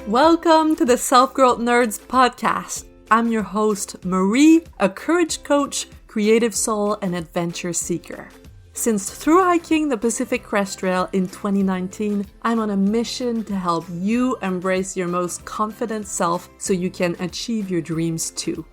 Welcome to the Self-Growth Nerds podcast. I'm your host, Marie, a courage coach, creative soul, and adventure seeker. Since through hiking the Pacific Crest Trail in 2019, I'm on a mission to help you embrace your most confident self so you can achieve your dreams too.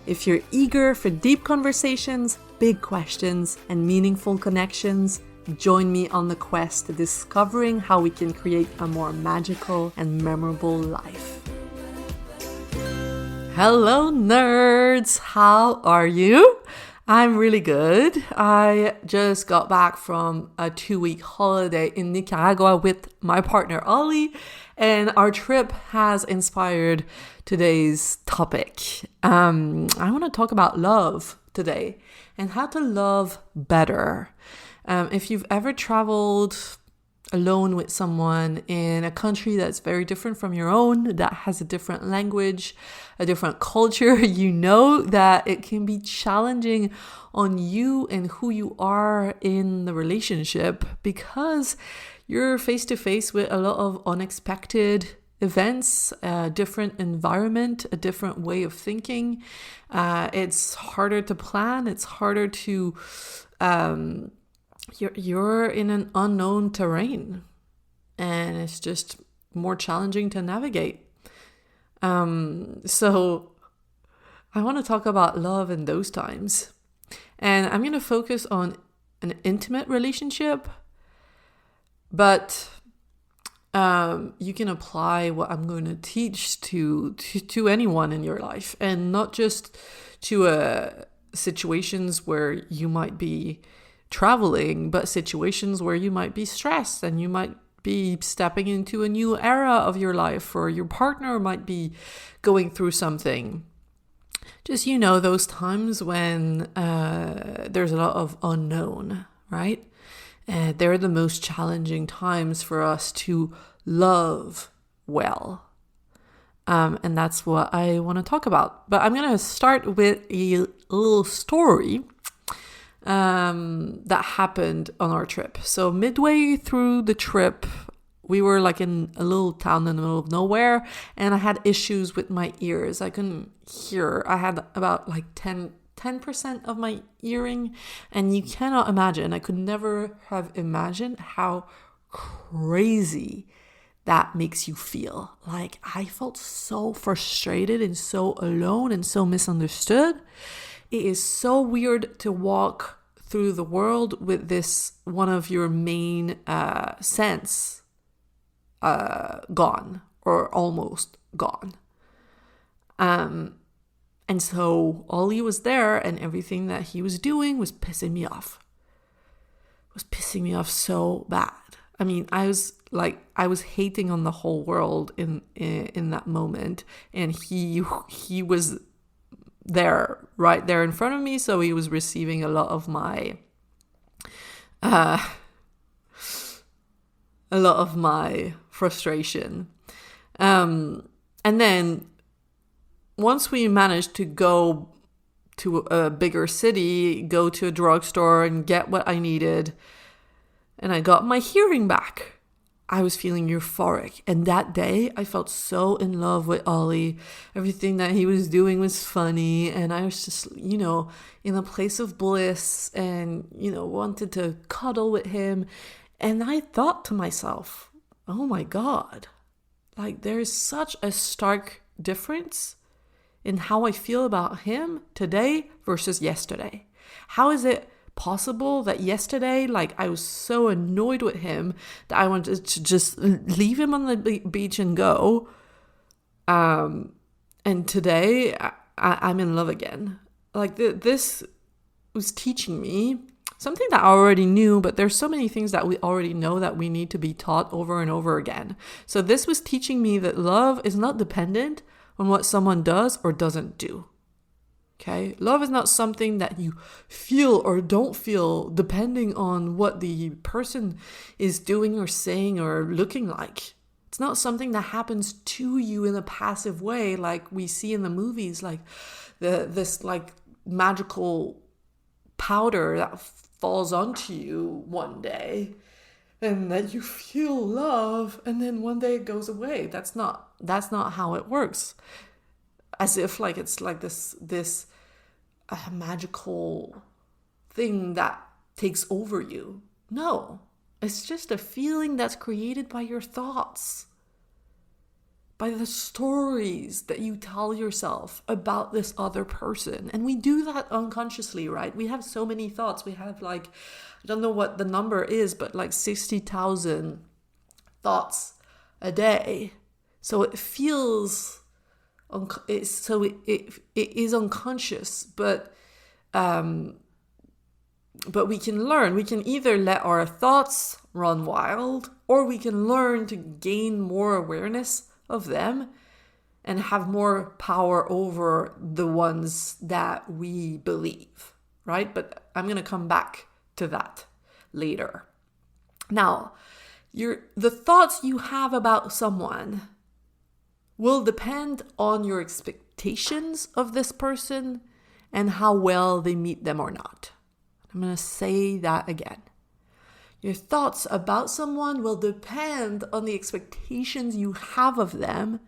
If you're eager for deep conversations, big questions, and meaningful connections, join me on the quest to discovering how we can create a more magical and memorable life. Hello, nerds! How are you? I'm really good. I just got back from a 2-week holiday in Nicaragua with my partner, Ollie, and our trip has inspired today's topic. I want to talk about love today and how to love better. If you've ever traveled alone with someone in a country that's very different from your own, that has a different language, a different culture, you know that it can be challenging on you and who you are in the relationship because you're face to face with a lot of unexpected events, a different environment, a different way of thinking. It's harder to plan. It's harder to... You're in an unknown terrain and it's just more challenging to navigate. So I want to talk about love in those times. And I'm going to focus on an intimate relationship, but you can apply what I'm going to teach to anyone in your life, and not just to situations where you might be traveling, but situations where you might be stressed and you might be stepping into a new era of your life, or your partner might be going through something. Just, those times when there's a lot of unknown, right? They're the most challenging times for us to love well. And that's what I want to talk about. But I'm going to start with a little story that happened on our trip. So midway through the trip, we were like in a little town in the middle of nowhere, and I had issues with my ears. I couldn't hear. I had about like 10% of my hearing, and you cannot imagine. I could never have imagined how crazy that makes you feel. Like, I felt so frustrated and so alone and so misunderstood. It is so weird to walk through the world with this one of your main sense gone or almost gone. And so Ollie was there, and everything that he was doing was pissing me off. It was pissing me off so bad. I mean, I was hating on the whole world in that moment, and he was right there in front of me, so he was receiving a lot of my frustration. And then once we managed to go to a bigger city, go to a drugstore and get what I needed, and I got my hearing back, I was feeling euphoric. And that day, I felt so in love with Ollie. Everything that he was doing was funny. And I was just, in a place of bliss and, wanted to cuddle with him. And I thought to myself, oh my God, like there's such a stark difference in how I feel about him today versus yesterday. How is it possible that yesterday, like, I was so annoyed with him that I wanted to just leave him on the beach and go, and today I'm in love again? Like, this was teaching me something that I already knew, but there's so many things that we already know that we need to be taught over and over again. So this was teaching me that love is not dependent on what someone does or doesn't do. Okay, love is not something that you feel or don't feel depending on what the person is doing or saying or looking like. It's not something that happens to you in a passive way like we see in the movies, like this like magical powder that falls onto you one day. and that you feel love, and then one day it goes away. That's not how it works. As if like it's like this magical thing that takes over you. No, it's just a feeling that's created by your thoughts, by the stories that you tell yourself about this other person. And we do that unconsciously, right? We have so many thoughts. We have like, I don't know what the number is, but like 60,000 thoughts a day. So it feels, it is unconscious, but we can learn. We can either let our thoughts run wild, or we can learn to gain more awareness of them and have more power over the ones that we believe, right? But I'm going to come back to that later. Now, the thoughts you have about someone will depend on your expectations of this person and how well they meet them or not. I'm going to say that again. Your thoughts about someone will depend on the expectations you have of them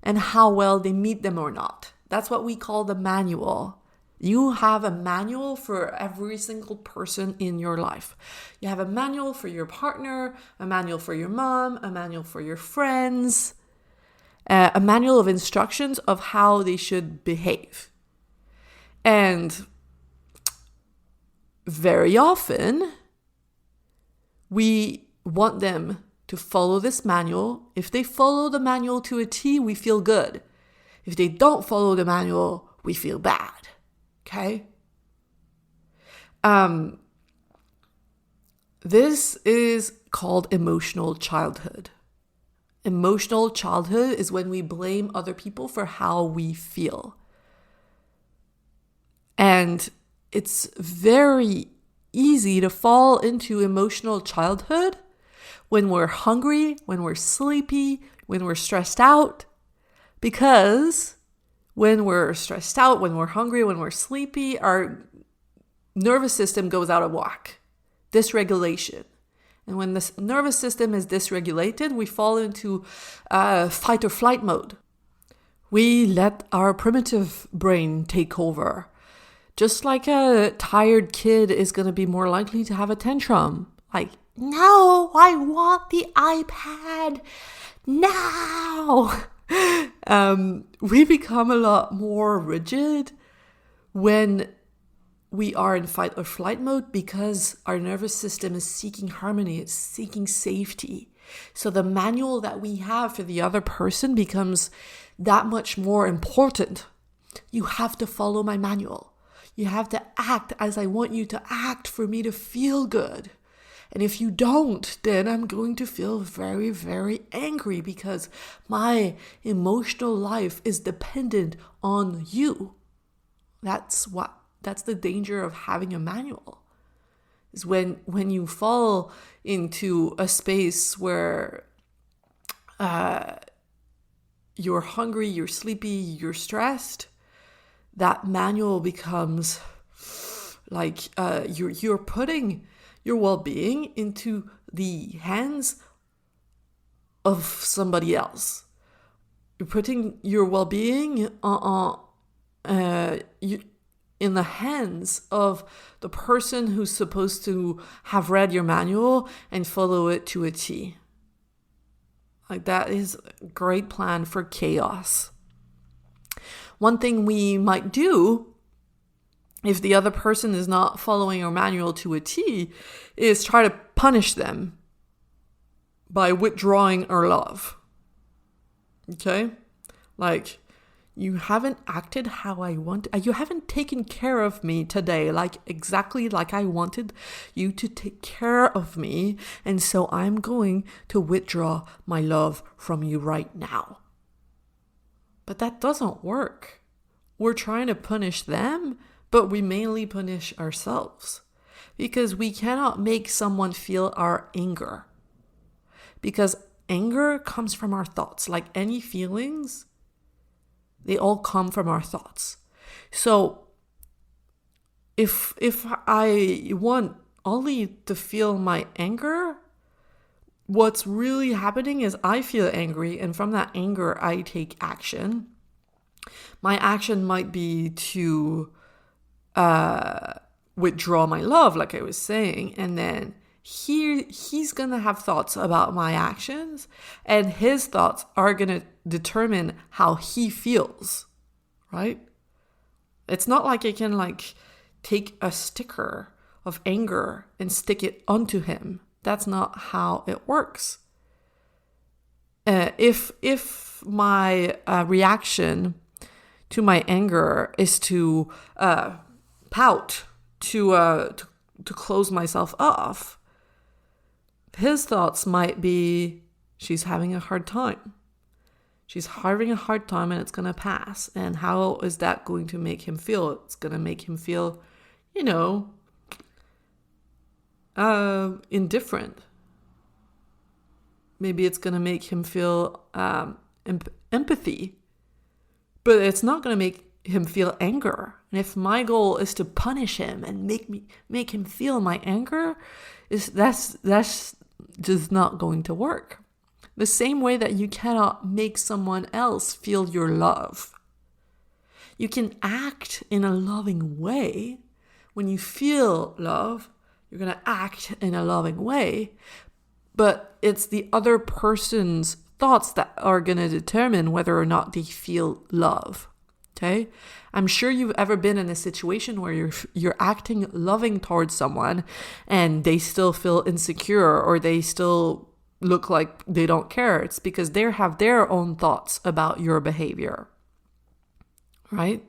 and how well they meet them or not. That's what we call the manual. You have a manual for every single person in your life. You have a manual for your partner, a manual for your mom, a manual for your friends, a manual of instructions of how they should behave. And very often, we want them to follow this manual. If they follow the manual to a T, we feel good. If they don't follow the manual, we feel bad. Okay? This is called emotional childhood. Emotional childhood is when we blame other people for how we feel. And it's very easy to fall into emotional childhood when we're hungry, when we're sleepy, when we're stressed out. Because when we're stressed out, when we're hungry, when we're sleepy, our nervous system goes out of whack. Dysregulation. And when the nervous system is dysregulated, we fall into fight or flight mode. We let our primitive brain take over. Just like a tired kid is going to be more likely to have a tantrum. Like, no, I want the iPad now. We become a lot more rigid when we are in fight or flight mode because our nervous system is seeking harmony, it's seeking safety. So the manual that we have for the other person becomes that much more important. You have to follow my manual. You have to act as I want you to act for me to feel good. And if you don't, then I'm going to feel very, very angry because my emotional life is dependent on you. That's the danger of having a manual. Is when you fall into a space where you're hungry, you're sleepy, you're stressed, that manual becomes like you're putting your well-being into the hands of somebody else. You're putting your well-being in the hands of the person who's supposed to have read your manual and follow it to a T. Like, that is a great plan for chaos. One thing we might do if the other person is not following our manual to a T is try to punish them by withdrawing our love. Okay? Like, you haven't acted how I want. You haven't taken care of me today, exactly like I wanted you to take care of me. And so I'm going to withdraw my love from you right now. But that doesn't work. We're trying to punish them, but we mainly punish ourselves because we cannot make someone feel our anger. Because anger comes from our thoughts. Like any feelings, they all come from our thoughts. So if I want only to feel my anger, what's really happening is I feel angry, and from that anger, I take action. My action might be to withdraw my love, like I was saying, and then he's gonna have thoughts about my actions, and his thoughts are gonna determine how he feels, right? It's not like I can like take a sticker of anger and stick it onto him. That's not how it works. If my reaction to my anger is to pout, to close myself off, his thoughts might be, she's having a hard time. She's having a hard time and it's going to pass. And how is that going to make him feel? It's going to make him feel, indifferent. Maybe it's going to make him feel empathy. But it's not going to make him feel anger. And if my goal is to punish him and make him feel my anger, that's just not going to work. The same way that you cannot make someone else feel your love. You can act in a loving way. When you feel love, you're going to act in a loving way. But it's the other person's thoughts that are going to determine whether or not they feel love. Okay? I'm sure you've ever been in a situation where you're acting loving towards someone and they still feel insecure or they still look like they don't care. It's because they have their own thoughts about your behavior. Right?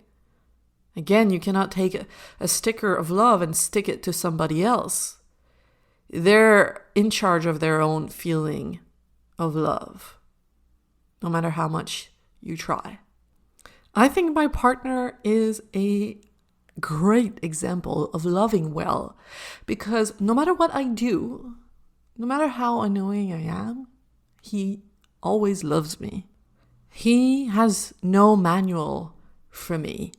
Again, you cannot take a sticker of love and stick it to somebody else. They're in charge of their own feeling of love, no matter how much you try. I think my partner is a great example of loving well, because no matter what I do, no matter how annoying I am, he always loves me. He has no manual for me.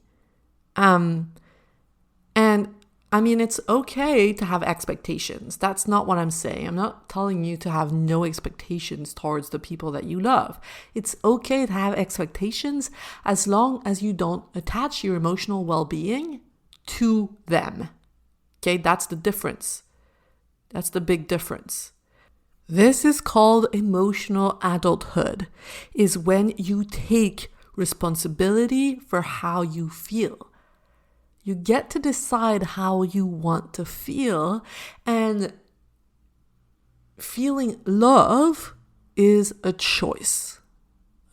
And I mean, it's okay to have expectations. That's not what I'm saying. I'm not telling you to have no expectations towards the people that you love. It's okay to have expectations as long as you don't attach your emotional well-being to them. Okay, that's the difference. That's the big difference. This is called emotional adulthood, is when you take responsibility for how you feel. You get to decide how you want to feel, and feeling love is a choice.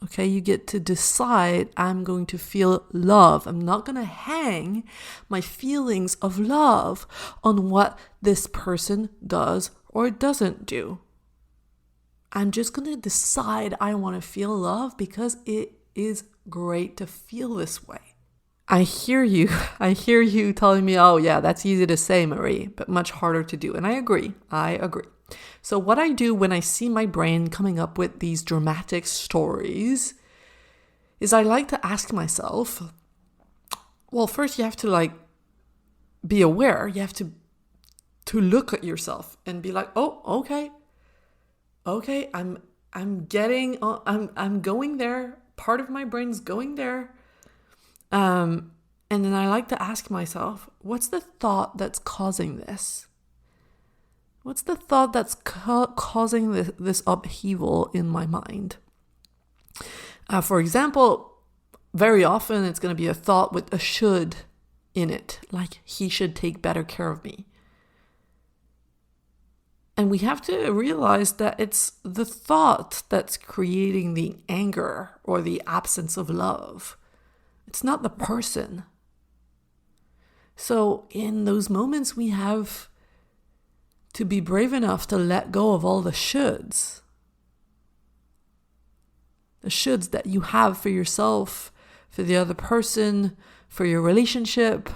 Okay, you get to decide, I'm going to feel love. I'm not going to hang my feelings of love on what this person does or doesn't do. I'm just going to decide I want to feel love because it is great to feel this way. I hear you telling me, oh yeah, that's easy to say, Marie, but much harder to do. And I agree. So what I do when I see my brain coming up with these dramatic stories is I like to ask myself, well, first you have to be aware. You have to look at yourself and be like, oh, okay, I'm going there. Part of my brain's going there. And then I like to ask myself, what's the thought that's causing this? What's the thought that's causing this upheaval in my mind? For example, very often it's going to be a thought with a should in it, like he should take better care of me. And we have to realize that it's the thought that's creating the anger or the absence of love. It's not the person. So in those moments, we have to be brave enough to let go of all the shoulds. The shoulds that you have for yourself, for the other person, for your relationship.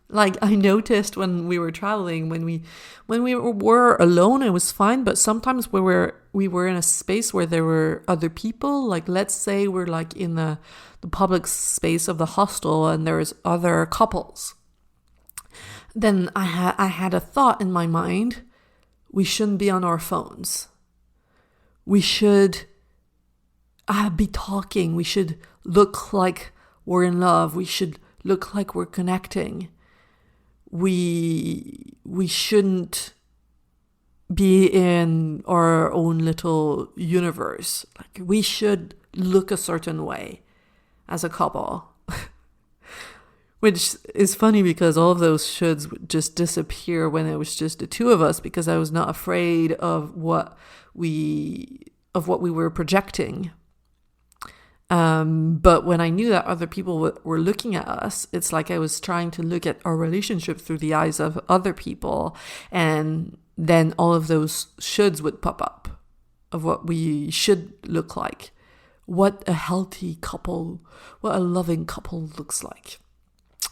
Like I noticed when we were traveling, when we were alone, it was fine. But sometimes we were in a space where there were other people. Like let's say we're like in the public space of the hostel and there's other couples. then I had a thought in my mind. We shouldn't be on our phones. We should be talking. We should look like we're in love. We should look like we're connecting. We shouldn't be in our own little universe. Like, we should look a certain way as a couple. Which is funny because all of those shoulds would just disappear when it was just the two of us, because I was not afraid of what we were projecting. But when I knew that other people were looking at us, it's like I was trying to look at our relationship through the eyes of other people, and then all of those shoulds would pop up of what we should look like, what a healthy couple, what a loving couple looks like.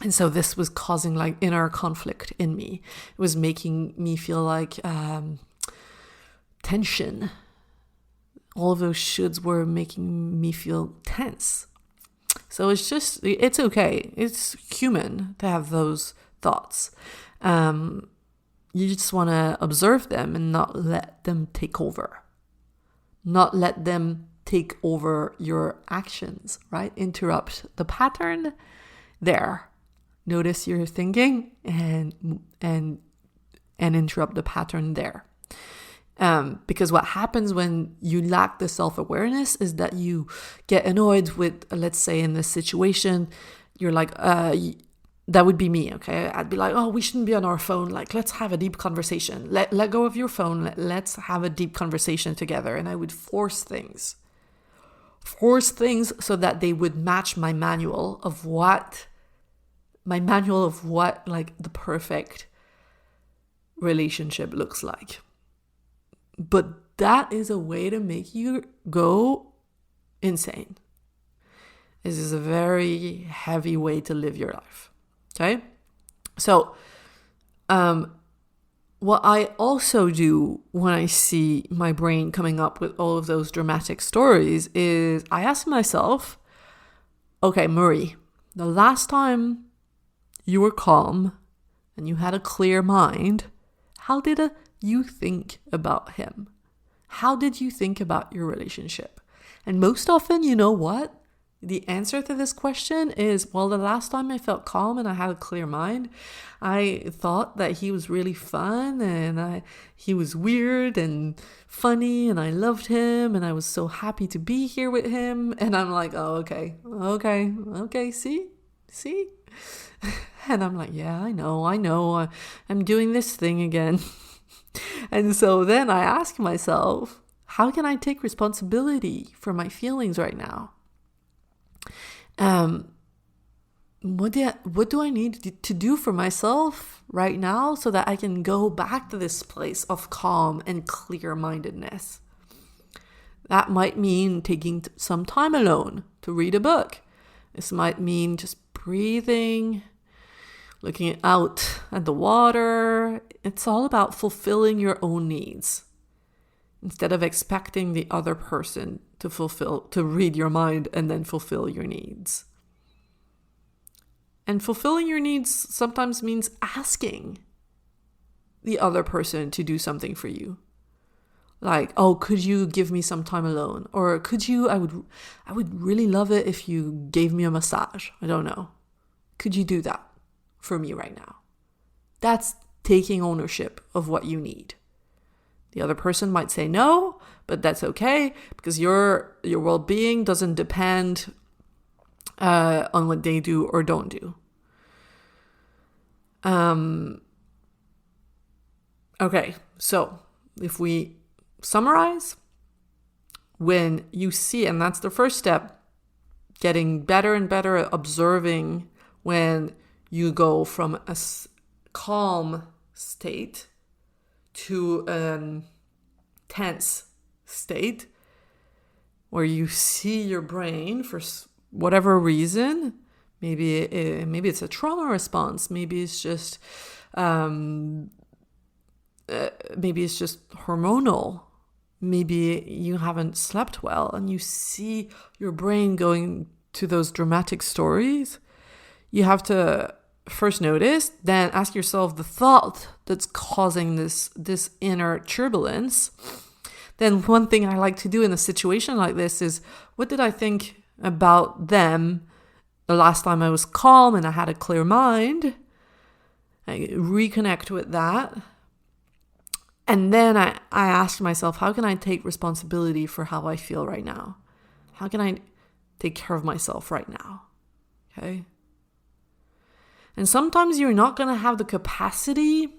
And so this was causing like inner conflict in me. It was making me feel like tension. All of those shoulds were making me feel tense. So it's okay. It's human to have those thoughts. You just want to observe them and not let them take over. Not let them take over your actions, right? Interrupt the pattern there. Notice your thinking and interrupt the pattern there. Because what happens when you lack the self-awareness is that you get annoyed with, let's say in this situation, you're like, that would be me, okay? I'd be like, oh, we shouldn't be on our phone. Like, let's have a deep conversation. Let go of your phone. Let's have a deep conversation together. And I would force things so that they would match my manual of what like the perfect relationship looks like. But that is a way to make you go insane. This is a very heavy way to live your life. Okay? So, what I also do when I see my brain coming up with all of those dramatic stories is I ask myself, okay, Marie, the last time you were calm and you had a clear mind, how did you think about him? How did you think about your relationship? And most often, you know what? The answer to this question is, well, the last time I felt calm and I had a clear mind, I thought that he was really fun and he was weird and funny and I loved him and I was so happy to be here with him. And I'm like, oh, okay, see? And I'm like, yeah, I know, I'm doing this thing again. And so then I ask myself, how can I take responsibility for my feelings right now? What do I need to do for myself right now so that I can go back to this place of calm and clear-mindedness? That might mean taking some time alone to read a book. This might mean just breathing, looking out at the water. It's all about fulfilling your own needs instead of expecting the other person to read your mind and then fulfill your needs. And fulfilling your needs sometimes means asking the other person to do something for you. Like, oh, could you give me some time alone? Or I would really love it if you gave me a massage. I don't know. Could you do that for me right now? That's taking ownership of what you need. The other person might say no, but that's okay because your well-being doesn't depend on what they do or don't do. Okay, so if we summarize, when you see, and that's the first step, getting better and better at observing when you go from a calm state to a tense state, where you see your brain for whatever reason. Maybe it's a trauma response. Maybe it's just hormonal. Maybe you haven't slept well and you see your brain going to those dramatic stories. You have to first notice, then ask yourself the thought that's causing this inner turbulence. Then one thing I like to do in a situation like this is, what did I think about them the last time I was calm and I had a clear mind? I reconnect with that. And then I asked myself, how can I take responsibility for how I feel right now? How can I take care of myself right now? Okay. And sometimes you're not going to have the capacity.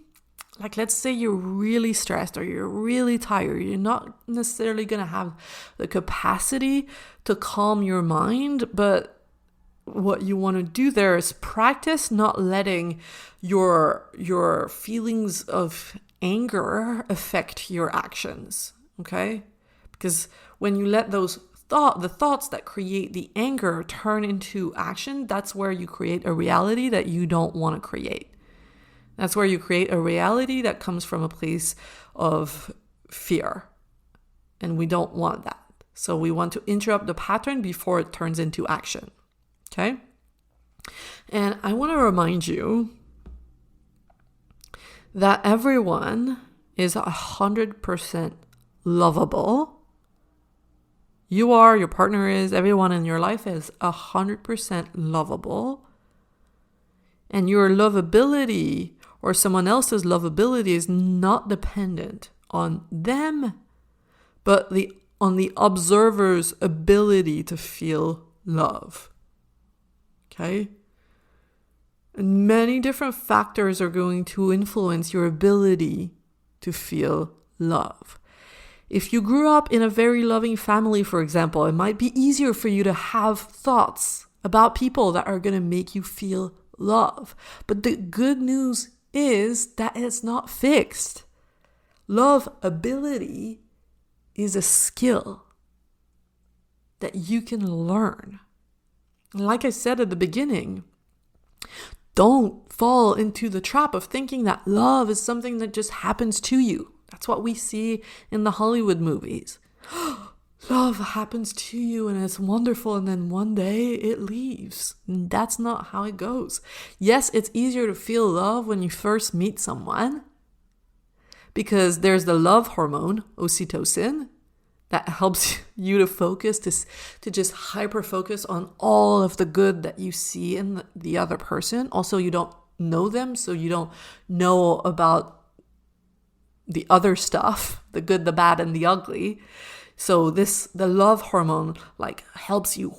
Like, let's say you're really stressed or you're really tired. You're not necessarily going to have the capacity to calm your mind. But what you want to do there is practice not letting your feelings of anger affect your actions. Okay? Because when you let the thoughts that create the anger turn into action, that's where you create a reality that you don't want to create. That's where you create a reality that comes from a place of fear. And we don't want that. So we want to interrupt the pattern before it turns into action. Okay? And I want to remind you that everyone is 100% lovable. You are, your partner is, everyone in your life is 100% lovable. And your lovability or someone else's lovability is not dependent on them, but on the observer's ability to feel love. Okay? And many different factors are going to influence your ability to feel love. If you grew up in a very loving family, for example, it might be easier for you to have thoughts about people that are going to make you feel love. But the good news is that it's not fixed. Love ability is a skill that you can learn. Like I said at the beginning, don't fall into the trap of thinking that love is something that just happens to you. That's what we see in the Hollywood movies. Love happens to you and it's wonderful, and then one day it leaves. And that's not how it goes. Yes, it's easier to feel love when you first meet someone because there's the love hormone, oxytocin, that helps you to focus, to just hyper focus on all of the good that you see in the other person. Also, you don't know them, so you don't know about the other stuff, the good, the bad, and the ugly. So the love hormone helps you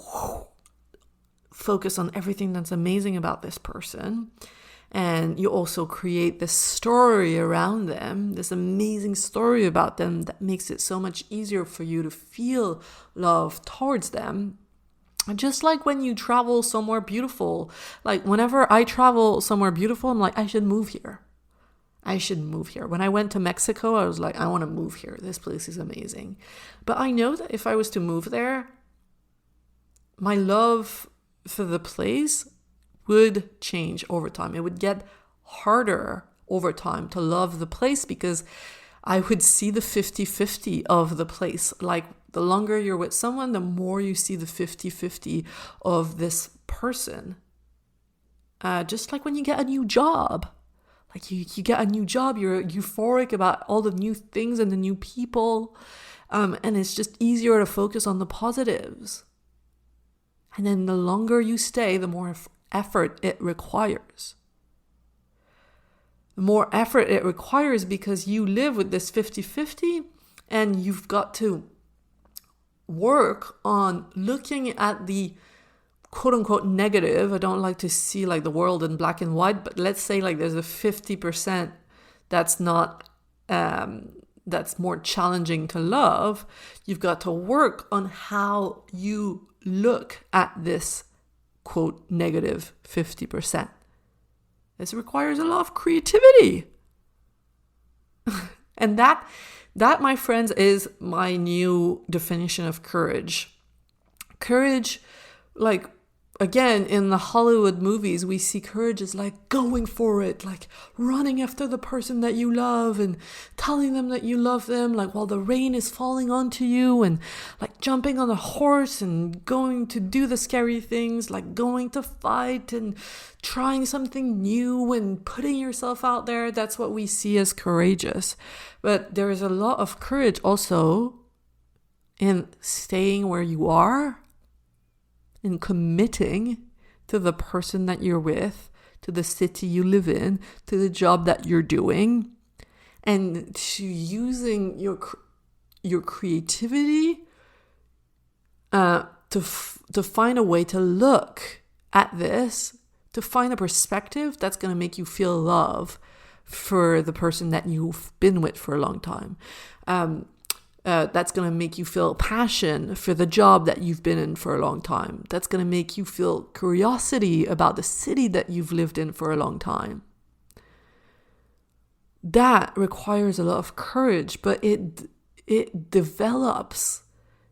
focus on everything that's amazing about this person. And you also create this story around them, this amazing story about them that makes it so much easier for you to feel love towards them. Just like when you travel somewhere beautiful, like whenever I travel somewhere beautiful, I'm like, I should move here. I should move here. When I went to Mexico, I was like, I want to move here. This place is amazing. But I know that if I was to move there, my love for the place would change over time. It would get harder over time to love the place because I would see the 50-50 of the place. Like the longer you're with someone, the more you see the 50-50 of this person. Just like when you get a new job. Like you get a new job, you're euphoric about all the new things and the new people. And it's just easier to focus on the positives. And then the longer you stay, the more effort it requires. The more effort it requires because you live with this 50-50 and you've got to work on looking at the quote unquote negative. I don't like to see like the world in black and white, but let's say like there's a 50% that's not, that's more challenging to love. You've got to work on how you look at this quote negative 50%. This requires a lot of creativity. And that, my friends, is my new definition of courage. Courage, like again, in the Hollywood movies, we see courage as like going for it, like running after the person that you love and telling them that you love them, like while the rain is falling onto you, and like jumping on a horse and going to do the scary things, like going to fight and trying something new and putting yourself out there. That's what we see as courageous. But there is a lot of courage also in staying where you are, in committing to the person that you're with, to the city you live in, to the job that you're doing, and to using your creativity to find a way to look at this, to find a perspective that's going to make you feel love for the person that you've been with for a long time. That's going to make you feel passion for the job that you've been in for a long time. That's going to make you feel curiosity about the city that you've lived in for a long time. That requires a lot of courage, but it develops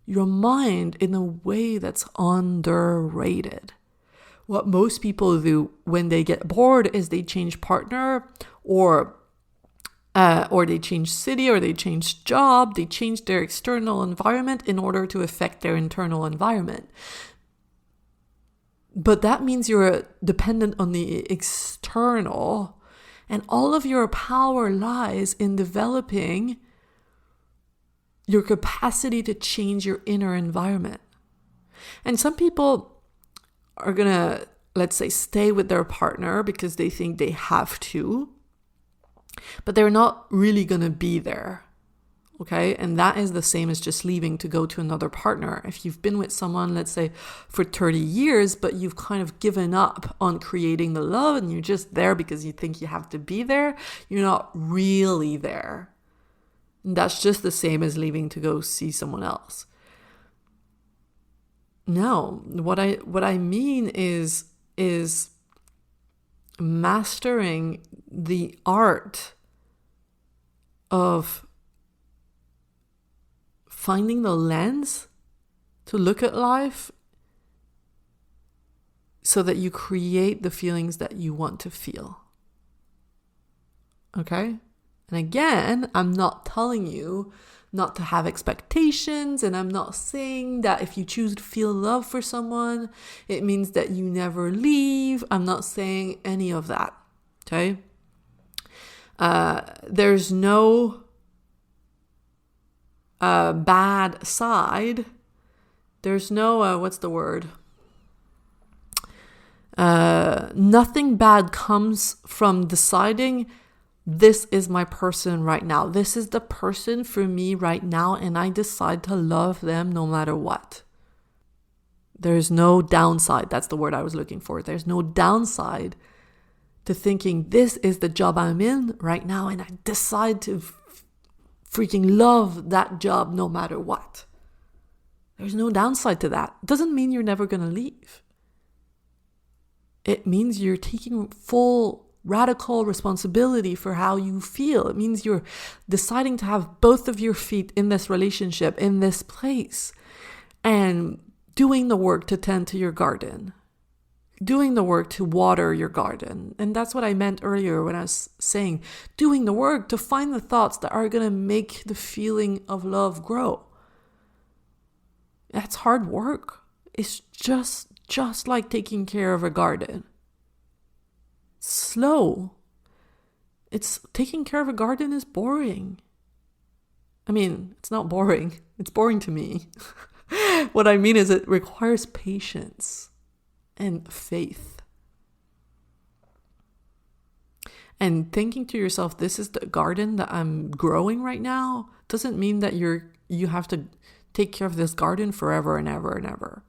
your mind in a way that's underrated. What most people do when they get bored is they change partner, or they change city, or they change job, they change their external environment in order to affect their internal environment. But that means you're dependent on the external, and all of your power lies in developing your capacity to change your inner environment. And some people are gonna, let's say, stay with their partner because they think they have to, but they're not really going to be there, okay? And that is the same as just leaving to go to another partner. If you've been with someone, let's say, for 30 years, but you've kind of given up on creating the love and you're just there because you think you have to be there, you're not really there. And that's just the same as leaving to go see someone else. No, what I mean is mastering the art of finding the lens to look at life so that you create the feelings that you want to feel. Okay? And again, I'm not telling you not to have expectations, and I'm not saying that if you choose to feel love for someone, it means that you never leave. I'm not saying any of that, okay? There's no bad side. There's no, what's the word? Nothing bad comes from deciding this is my person right now. This is the person for me right now, and I decide to love them no matter what. There's no downside. That's the word I was looking for. There's no downside to thinking this is the job I'm in right now, and I decide to freaking love that job no matter what. There's no downside to that. It doesn't mean you're never going to leave. It means you're taking full radical responsibility for how you feel. It means you're deciding to have both of your feet in this relationship, in this place, and doing the work to tend to your garden, doing the work to water your garden. And that's what I meant earlier when I was saying doing the work to find the thoughts that are going to make the feeling of love grow. That's hard work. It's just like taking care of a garden. Slow. It's taking care of a garden is boring. I mean, it's not boring. It's boring to me. What I mean is it requires patience and faith. And thinking to yourself, this is the garden that I'm growing right now, doesn't mean that you have to take care of this garden forever and ever and ever.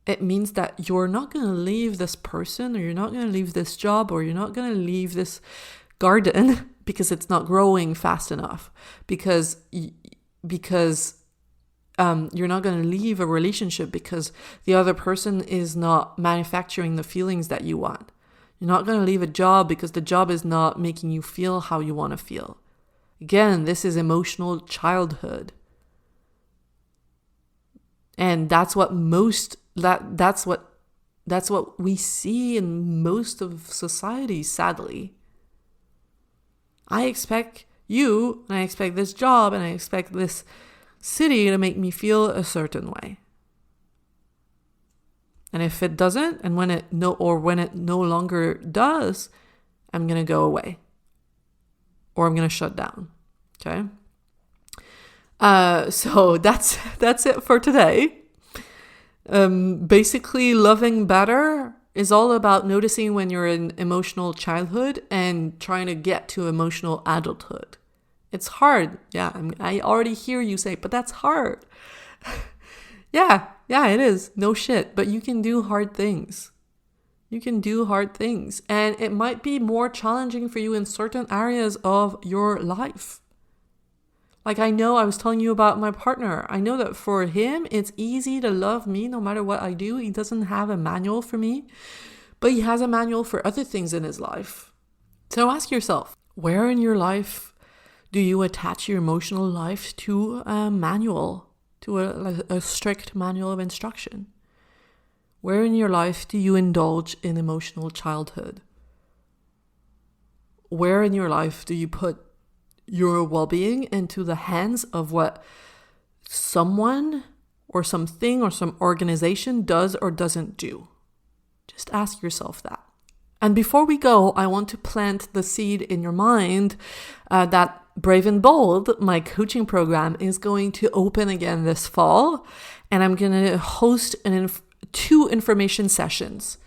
It means that you're not going to leave this person, or you're not going to leave this job, or you're not going to leave this garden because it's not growing fast enough. Because you're not going to leave a relationship because the other person is not manufacturing the feelings that you want. You're not going to leave a job because the job is not making you feel how you want to feel. Again, this is emotional childhood. And that's what most That's what we see in most of society, sadly. I expect you, and I expect this job, and I expect this city to make me feel a certain way. And if it doesn't, and when it no longer does, I'm going to go away. Or I'm going to shut down. Okay? So that's it for today. Basically, loving better is all about noticing when you're in emotional childhood and trying to get to emotional adulthood. It's hard. Yeah, I already hear you say, but that's hard. Yeah, it is. No shit. But you can do hard things. You can do hard things. And it might be more challenging for you in certain areas of your life. Like I was telling you about my partner. I know that for him, it's easy to love me no matter what I do. He doesn't have a manual for me, but he has a manual for other things in his life. So ask yourself, where in your life do you attach your emotional life to a manual, to a strict manual of instruction? Where in your life do you indulge in emotional childhood? Where in your life do you put your well-being into the hands of what someone or something or some organization does or doesn't do? Just ask yourself that. And before we go, I want to plant the seed in your mind that Brave and Bold, my coaching program, is going to open again this fall. And I'm going to host 2 information sessions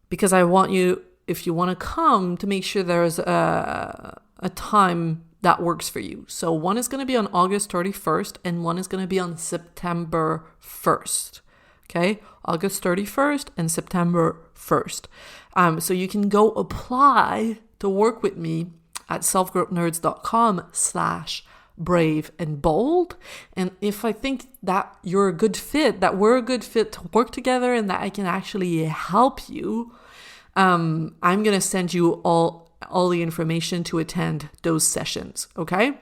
because I want you, if you want to come, to make sure there's a time that works for you. So one is going to be on August 31st and one is going to be on September 1st. Okay, August 31st and September 1st. So you can go apply to work with me at selfgrowthnerds.com/brave and bold. And if I think that you're a good fit, that we're a good fit to work together and that I can actually help you, I'm going to send you all the information to attend those sessions. Okay?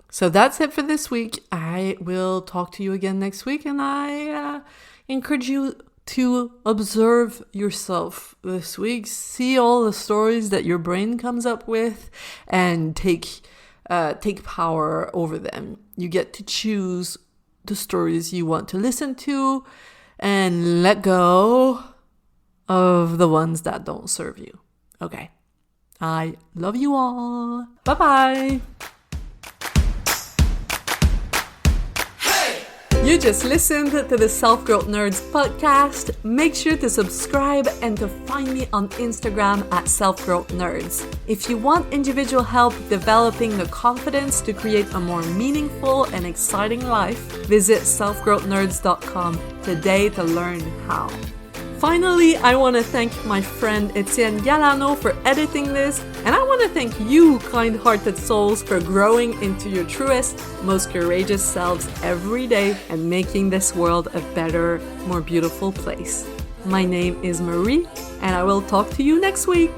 So that's it for this week. I will talk to you again next week, and I encourage you to observe yourself this week. See all the stories that your brain comes up with and take power over them. You get to choose the stories you want to listen to and let go of the ones that don't serve you. Okay. I love you all. Bye-bye. You just listened to the Self-Growth Nerds podcast. Make sure to subscribe and to find me on Instagram at Self-Growth Nerds. If you want individual help developing the confidence to create a more meaningful and exciting life, visit selfgrowthnerds.com today to learn how. Finally, I want to thank my friend Etienne Galano for editing this, and I want to thank you, kind-hearted souls, for growing into your truest, most courageous selves every day and making this world a better, more beautiful place. My name is Marie, and I will talk to you next week.